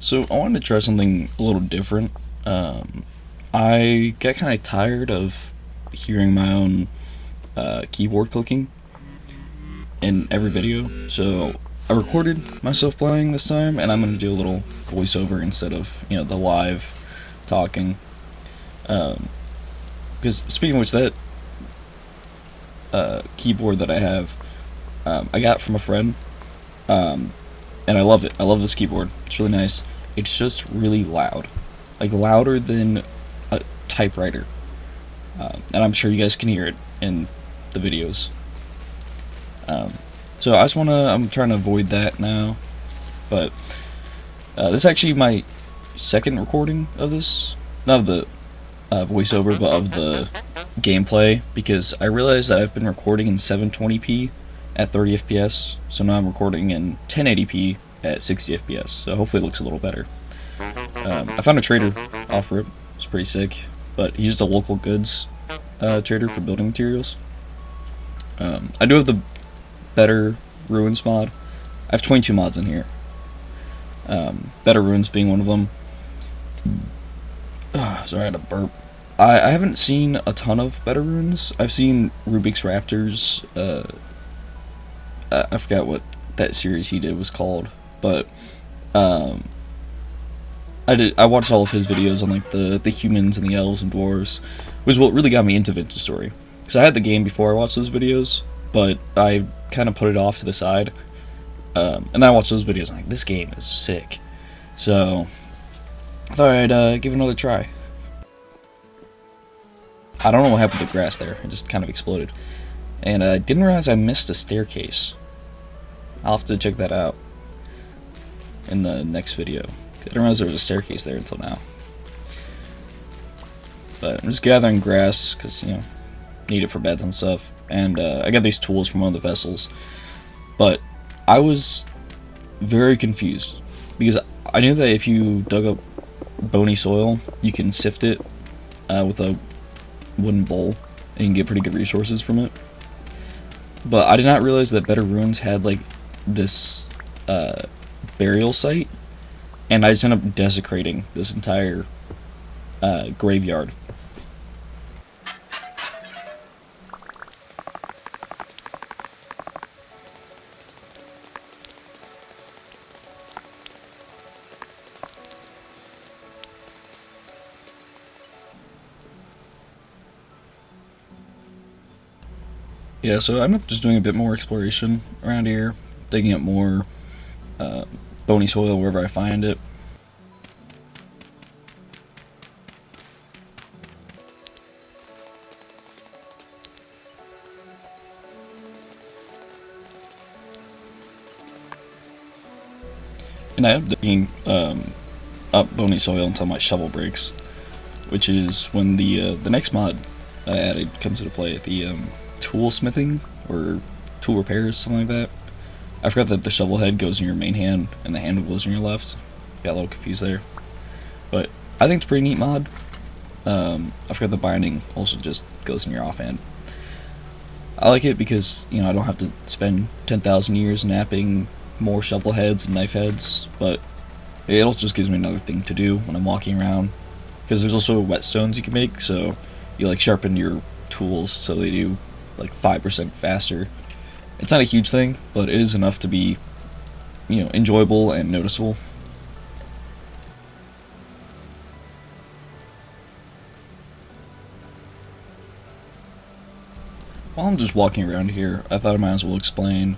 So I wanted to try something a little different. I get kind of tired of hearing my own keyboard clicking in every video, so I recorded myself playing this time, and I'm going to do a little voiceover instead of the live talking. Because speaking of which, that keyboard that I have, I got from a friend, and I love it. I love this keyboard. It's really nice. It's just really loud, like louder than a typewriter, and I'm sure you guys can hear it in the videos. So I'm trying to avoid that now, but this is actually my second recording of this, not of the voiceover, but of the gameplay, because I realized that I've been recording in 720p at 30 FPS, so now I'm recording in 1080p at 60 FPS, so hopefully it looks a little better. I found a trader offer it. It's pretty sick, but he's just a local goods trader for building materials. I do have the Better Ruins mod. I have 22 mods in here. Better Ruins being one of them. Sorry, I had a burp. I haven't seen a ton of Better Ruins. I've seen Rubik's Raptors. I forgot what that series he did was called, but I watched all of his videos on like the humans and the elves and dwarves, which is what really got me into Vintage Story. Because I had the game before I watched those videos, but I kind of put it off to the side. And then I watched those videos and I'm like, this game is sick. So I thought I'd give it another try. I don't know what happened to the grass there. It just kind of exploded. And I didn't realize I missed a staircase. I'll have to check that out in the next video. I didn't realize there was a staircase there until now. But I'm just gathering grass because, need it for beds and stuff. And I got these tools from one of the vessels. But I was very confused because I knew that if you dug up bony soil, you can sift it with a wooden bowl and you can get pretty good resources from it. But I did not realize that Better Ruins had like this burial site, and I just ended up desecrating this entire graveyard. Yeah, so I ended up just doing a bit more exploration around here, digging up more bony soil wherever I find it. And I ended up digging up bony soil until my shovel breaks, which is when the next mod that I added comes into play, the tool smithing or tool repairs, something like that. I forgot that the shovel head goes in your main hand and the handle goes in your left. Got a little confused there, but I think it's a pretty neat mod. I forgot the binding also just goes in your offhand. I like it because I don't have to spend 10,000 years napping more shovel heads and knife heads, but it also just gives me another thing to do when I'm walking around. Because there's also whetstones you can make, so you like sharpen your tools so they do like 5% faster. It's not a huge thing, but it is enough to be, enjoyable and noticeable. While I'm just walking around here, I thought I might as well explain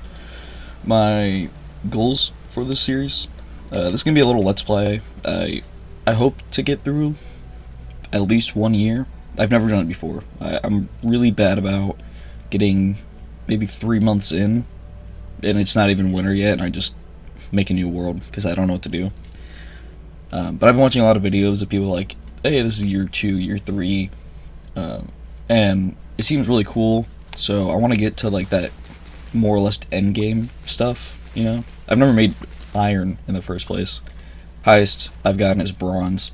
my goals for this series. This is gonna be a little let's play. I hope to get through at least 1 year. I've never done it before. I'm really bad about getting maybe 3 months in, and it's not even winter yet, and I just make a new world because I don't know what to do. But I've been watching a lot of videos of people like, hey, this is year 2, year 3, and it seems really cool. So I want to get to like that more or less end game stuff. I've never made iron in the first place. Highest I've gotten is bronze.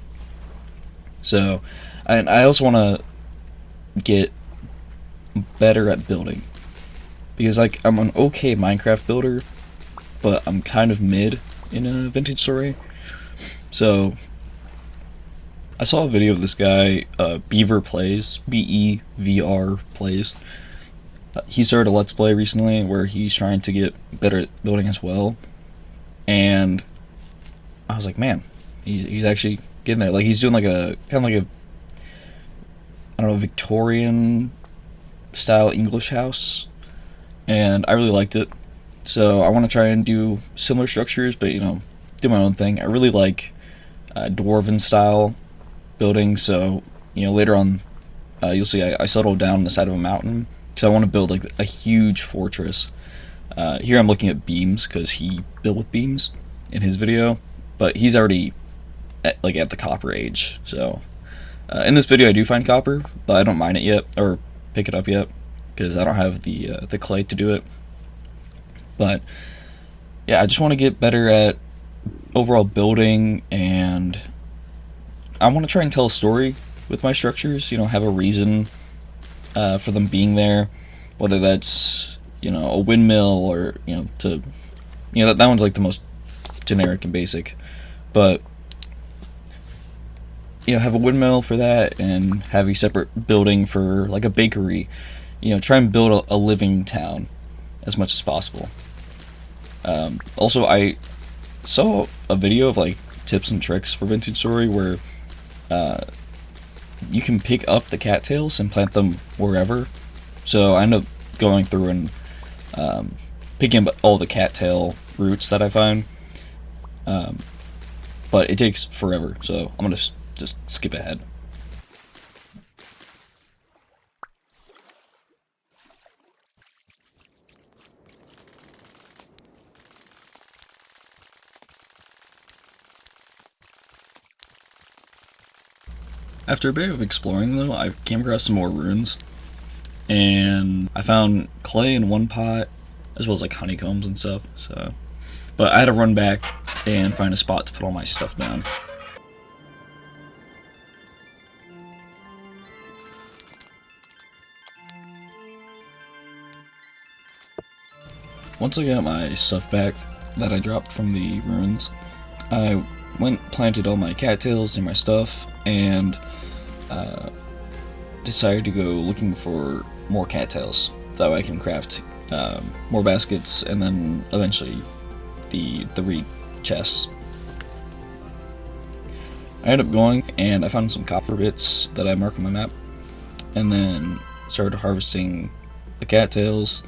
So, and I also want to get better at building, because like I'm an Minecraft builder, but I'm kind of mid in a Vintage Story. So I saw a video of this guy, Beaver Plays, BEVR Plays. He started a Let's Play recently where he's trying to get better at building as well, and I was like, man, he's actually getting there. Like he's doing like a kind of like a, I don't know, Victorian style English house, and I really liked it. So I want to try and do similar structures, but do my own thing. I really like dwarven style building. So later on, you'll see I settled down on the side of a mountain because I want to build like a huge fortress. Here I'm looking at beams because he built with beams in his video, but he's already at the copper age. So in this video I do find copper, but I don't mine it yet or pick it up yet because I don't have the clay to do it. But yeah, I just want to get better at overall building, and I want to try and tell a story with my structures. Have a reason for them being there, whether that's a windmill or that one's like the most generic and basic, but have a windmill for that and have a separate building for like a bakery. Try and build a living town as much as possible. Also, I saw a video of like tips and tricks for Vintage Story where you can pick up the cattails and plant them wherever. So I end up going through and picking up all the cattail roots that I find, but it takes forever, so I'm gonna just skip ahead. After a bit of exploring though, I came across some more runes, and I found clay in one pot, as well as like honeycombs and stuff, but I had to run back and find a spot to put all my stuff down. Once I got my stuff back that I dropped from the ruins, I planted all my cattails and my stuff, and decided to go looking for more cattails so I can craft more baskets and then eventually the reed chests. I ended up going and I found some copper bits that I marked on my map, and then started harvesting the cattails.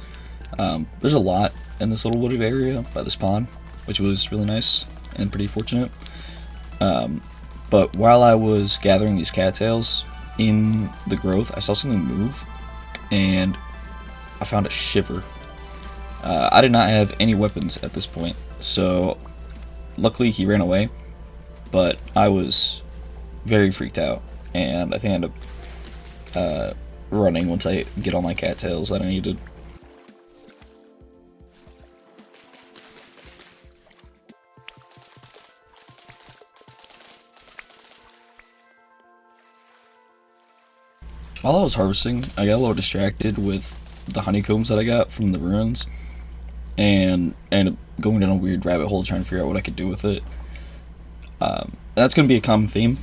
There's a lot in this little wooded area by this pond, which was really nice and pretty fortunate. But while I was gathering these cattails in the growth, I saw something move, and I found a shiver. I did not have any weapons at this point, so luckily he ran away, but I was very freaked out, and I think I ended up running once I get all my cattails that I needed. While I was harvesting, I got a little distracted with the honeycombs that I got from the ruins, and ended up going down a weird rabbit hole trying to figure out what I could do with it. That's going to be a common theme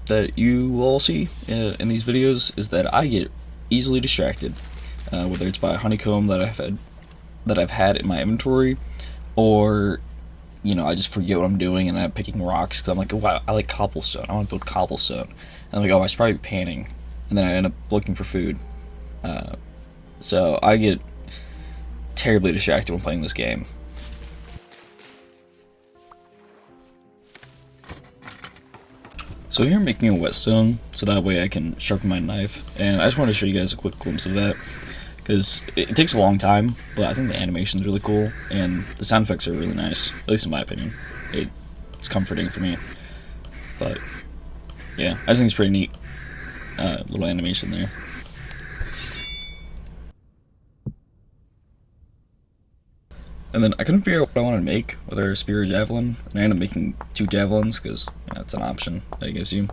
that you will all see in these videos, is that I get easily distracted, whether it's by a honeycomb that I've had in my inventory, or I just forget what I'm doing and I'm picking rocks because I'm like, wow, I like cobblestone, I want to build cobblestone, and I'm like, oh, I should probably be panning, and then I end up looking for food. So I get terribly distracted when playing this game. So here I'm making a whetstone, so that way I can sharpen my knife, and I just wanted to show you guys a quick glimpse of that, because it takes a long time, but I think the animation is really cool, and the sound effects are really nice, at least in my opinion. It's comforting for me, but yeah, I just think it's pretty neat. Little animation there. And then I couldn't figure out what I wanted to make, whether a spear or javelin, and I ended up making 2 javelins because it's an option that it gives you.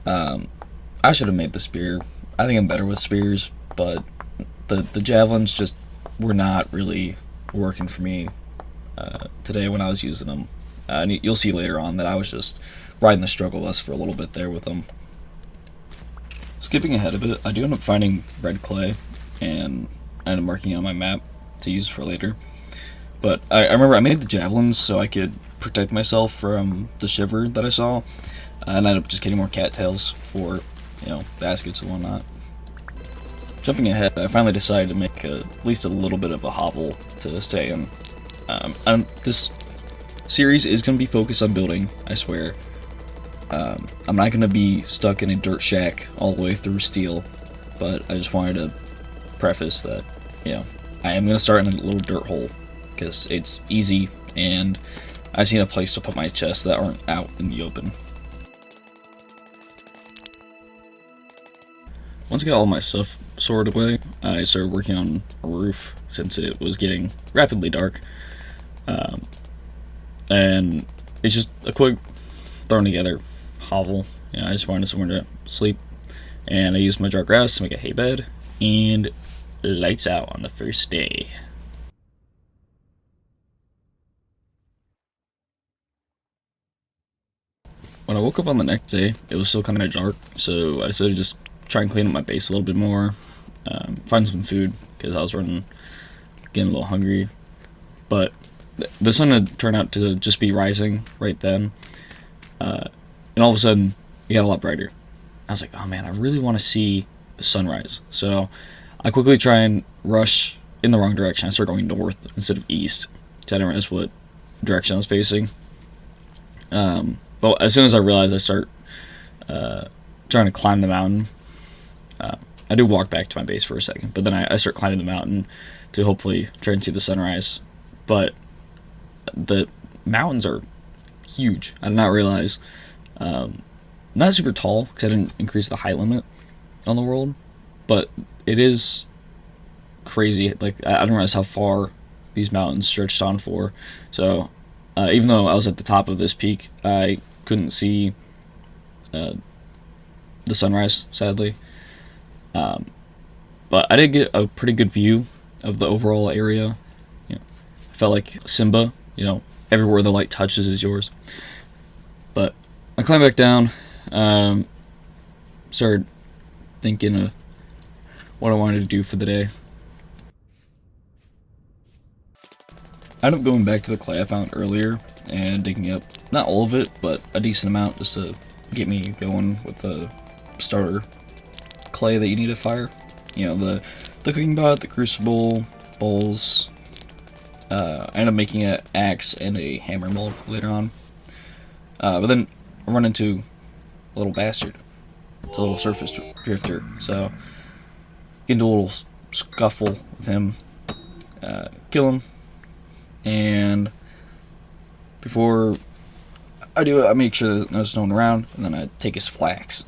I should have made the spear. I think I'm better with spears, but the javelins just were not really working for me today when I was using them. And you'll see later on that I was just riding the struggle bus for a little bit there with them. Skipping ahead a bit, I do end up finding red clay, and I end up marking it on my map to use for later. But I remember I made the javelins so I could protect myself from the shiver that I saw, and I ended up just getting more cattails for, baskets and whatnot. Jumping ahead, I finally decided to make at least a little bit of a hovel to stay in. This series is going to be focused on building, I swear. I'm not going to be stuck in a dirt shack all the way through steel, but I just wanted to preface that, I am going to start in a little dirt hole, because it's easy, and I just need a place to put my chests that aren't out in the open. Once I got all my stuff sorted away, I started working on a roof, since it was getting rapidly dark. And it's just a quick thrown together hovel. I just wanted somewhere to sleep, and I used my dry grass to make a hay bed, and lights out on the first day. When I woke up on the next day, it was still kind of dark, so I decided to just try and clean up my base a little bit more, find some food, because I was getting a little hungry. But the sun had turned out to just be rising right then, and all of a sudden, it got a lot brighter. I was like, oh man, I really want to see the sunrise. So I quickly try and rush in the wrong direction. I start going north instead of east, so I didn't realize what direction I was facing. But as soon as I realized, I start trying to climb the mountain. I do walk back to my base for a second, but then I start climbing the mountain to hopefully try and see the sunrise. But the mountains are huge. I did not realize. Not super tall, because I didn't increase the height limit on the world, but it is crazy. Like, I didn't realize how far these mountains stretched on for. So even though I was at the top of this peak, I couldn't see the sunrise, sadly. But I did get a pretty good view of the overall area. I felt like Simba, everywhere the light touches is yours. But I climbed back down, started thinking of what I wanted to do for the day. I ended up going back to the clay I found earlier and digging up, not all of it, but a decent amount just to get me going with the starter clay that you need to fire. The cooking pot, the crucible, bowls. I ended up making an axe and a hammer mold later on. But then I run into a little bastard. It's a little surface drifter, so get into a little scuffle with him, kill him, and before I do it, I make sure that there's no one around, and then I take his flax.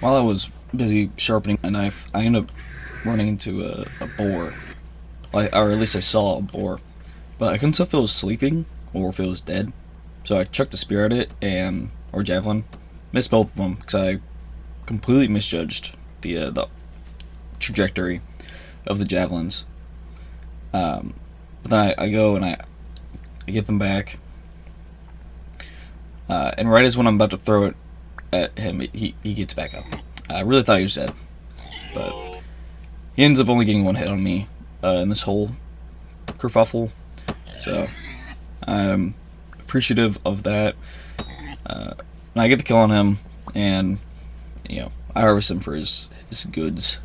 While I was busy sharpening my knife, I ended up running into a boar. or at least I saw a boar, but I couldn't tell if it was sleeping or if it was dead. So I chucked a spear at it or javelin, missed both of them because I completely misjudged the trajectory of the javelins. But then I go and I get them back, and right as when I'm about to throw it at him, he gets back up. I really thought he was dead, but he ends up only getting one hit on me in this whole kerfuffle. So I'm appreciative of that. And I get the kill on him, and I harvest him for his goods.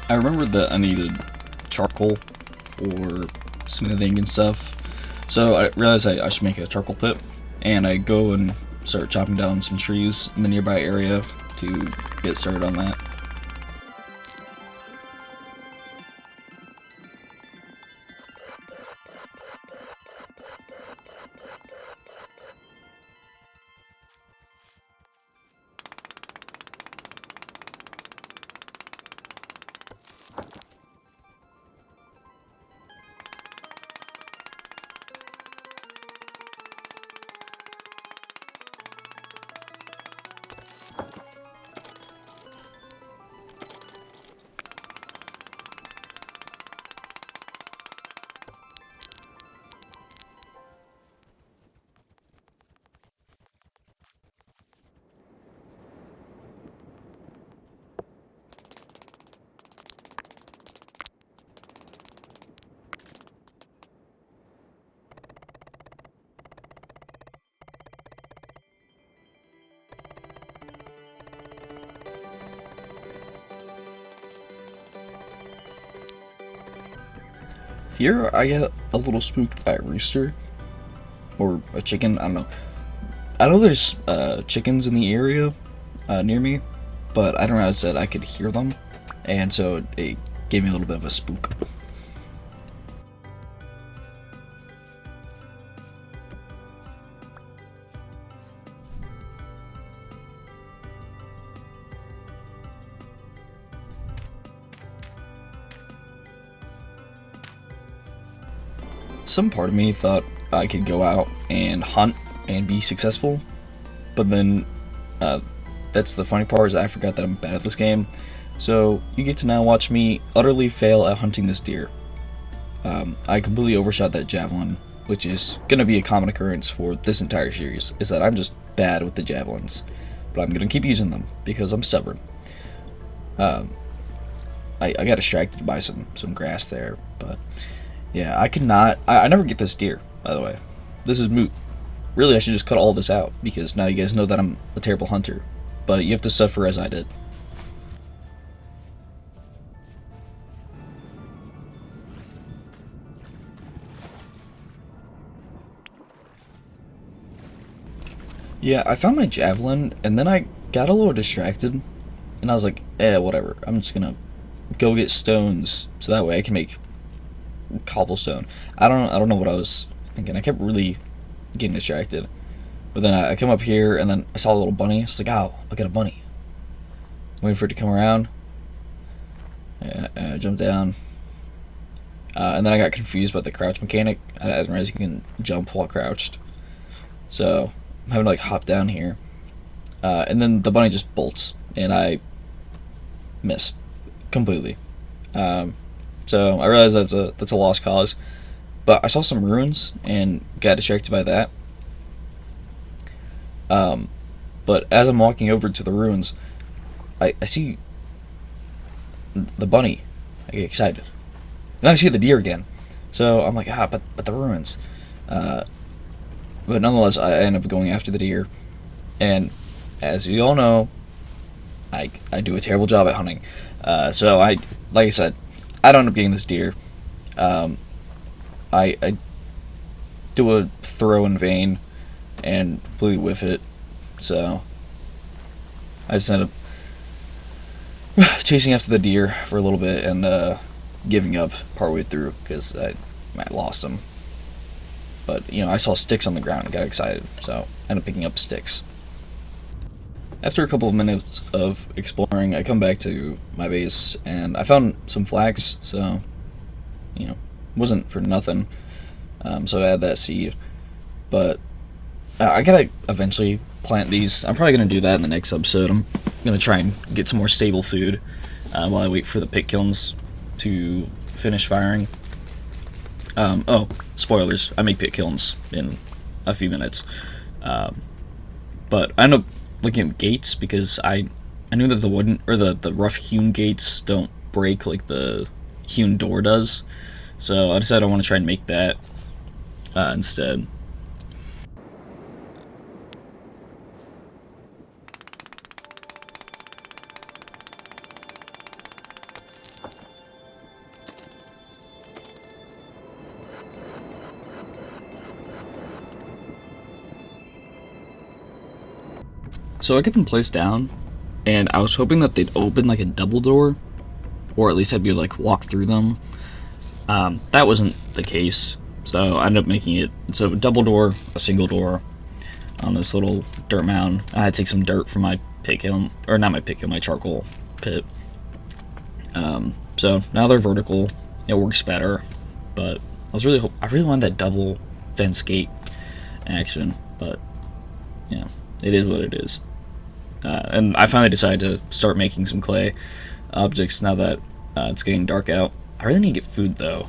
I remembered that I needed charcoal for smithing and stuff, so I realized I should make a charcoal pit, and I go and start chopping down some trees in the nearby area to get started on that. Here I get a little spooked by a rooster or a chicken. I don't know. I know there's chickens in the area near me, but I don't realize that I could hear them, and so it gave me a little bit of a spook. Some part of me thought I could go out and hunt and be successful, but then that's the funny part, is I forgot that I'm bad at this game. So you get to now watch me utterly fail at hunting this deer. I completely overshot that javelin, which is going to be a common occurrence for this entire series, is that I'm just bad with the javelins. But I'm going to keep using them because I'm stubborn. I got distracted by some grass there, but yeah, I could not. I never get this deer, by the way. This is moot. Really, I should just cut all this out, because now you guys know that I'm a terrible hunter. But you have to suffer as I did. Yeah, I found my javelin, and then I got a little distracted, and I was like, whatever. I'm just gonna go get stones, so that way I can make cobblestone. I don't know what I was thinking. I kept really getting distracted. But then I come up here, and then I saw a little bunny. It's like, oh, look at a bunny. Waiting for it to come around, and I jumped down. And then I got confused about the crouch mechanic. I didn't realize you can jump while crouched. So I'm having to like hop down here. And then the bunny just bolts, and I miss completely. So I realized that's a lost cause. But I saw some ruins and got distracted by that. But as I'm walking over to the ruins, I see the bunny. I get excited. And I see the deer again. So I'm like, but the ruins. But nonetheless, I end up going after the deer. And as you all know, I do a terrible job at hunting. So like I said, I don't end up getting this deer. I do a throw in vain and completely whiff it. So I just end up chasing after the deer for a little bit and giving up partway through because I lost him. But I saw sticks on the ground and got excited, so I ended up picking up sticks. After a couple of minutes of exploring, I come back to my base and I found some flax, so you know, wasn't for nothing. So I had that seed, but I gotta eventually plant these. I'm probably gonna do that in the next episode. I'm gonna try and get some more stable food while I wait for the pit kilns to finish firing. Oh, spoilers! I make pit kilns in a few minutes, but I end up looking at gates because I knew that the wooden or the rough hewn gates don't break like the hewn door does, so I decided I want to try and make that instead. So I get them placed down, and I was hoping that they'd open like a double door, or at least I'd be able to like walk through them. That wasn't the case, so I ended up making it so a double door, a single door on this little dirt mound. I had to take some dirt from my pit kiln, or not my pit kiln, my charcoal pit. So now they're vertical. It works better, but I really wanted that double fence gate action, but yeah, it is what it is. And I finally decided to start making some clay objects now that it's getting dark out. I really need to get food though,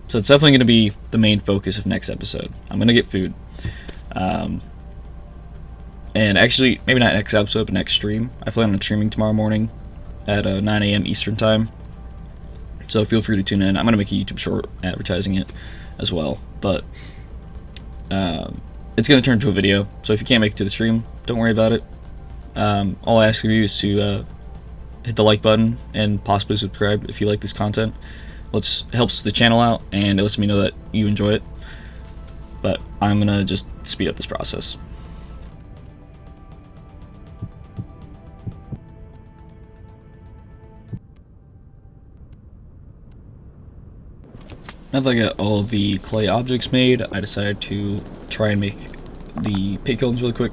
so it's definitely going to be the main focus of next episode. I'm going to get food, and actually maybe not next episode but next stream. I plan on streaming tomorrow morning at 9 a.m. Eastern time, so feel free to tune in. I'm going to make a YouTube short advertising it as well, but it's going to turn into a video, so if you can't make it to the stream, don't worry about it. All I ask of you is to hit the like button and possibly subscribe if you like this content. It helps the channel out and it lets me know that you enjoy it. But I'm gonna just speed up this process. Now that I got all of the clay objects made, I decided to try and make the pit kilns really quick,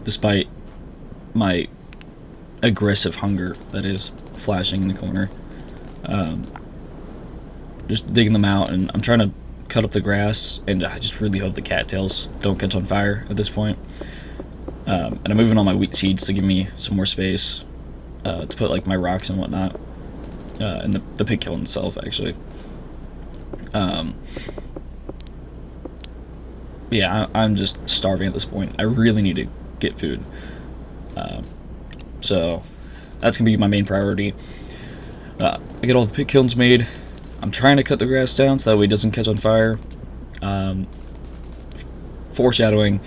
despite my aggressive hunger that is flashing in the corner. Just digging them out, and I'm trying to cut up the grass, and I just really hope the cattails don't catch on fire at this point. And I'm moving all my wheat seeds to give me some more space to put like my rocks and whatnot, and the pit kiln itself actually. Yeah, I'm just starving at this point. I really need to get food. So that's gonna be my main priority. I get all the pit kilns made. I'm trying to cut the grass down so that way it doesn't catch on fire. Foreshadowing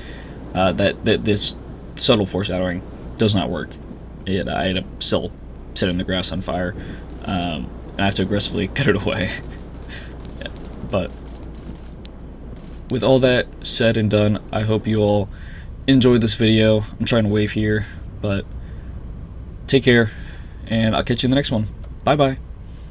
that this subtle foreshadowing does not work. I end up still setting the grass on fire, and I have to aggressively cut it away. Yeah, but with all that said and done, I hope you all enjoyed this video. I'm trying to wave here, but take care, and I'll catch you in the next one. Bye bye.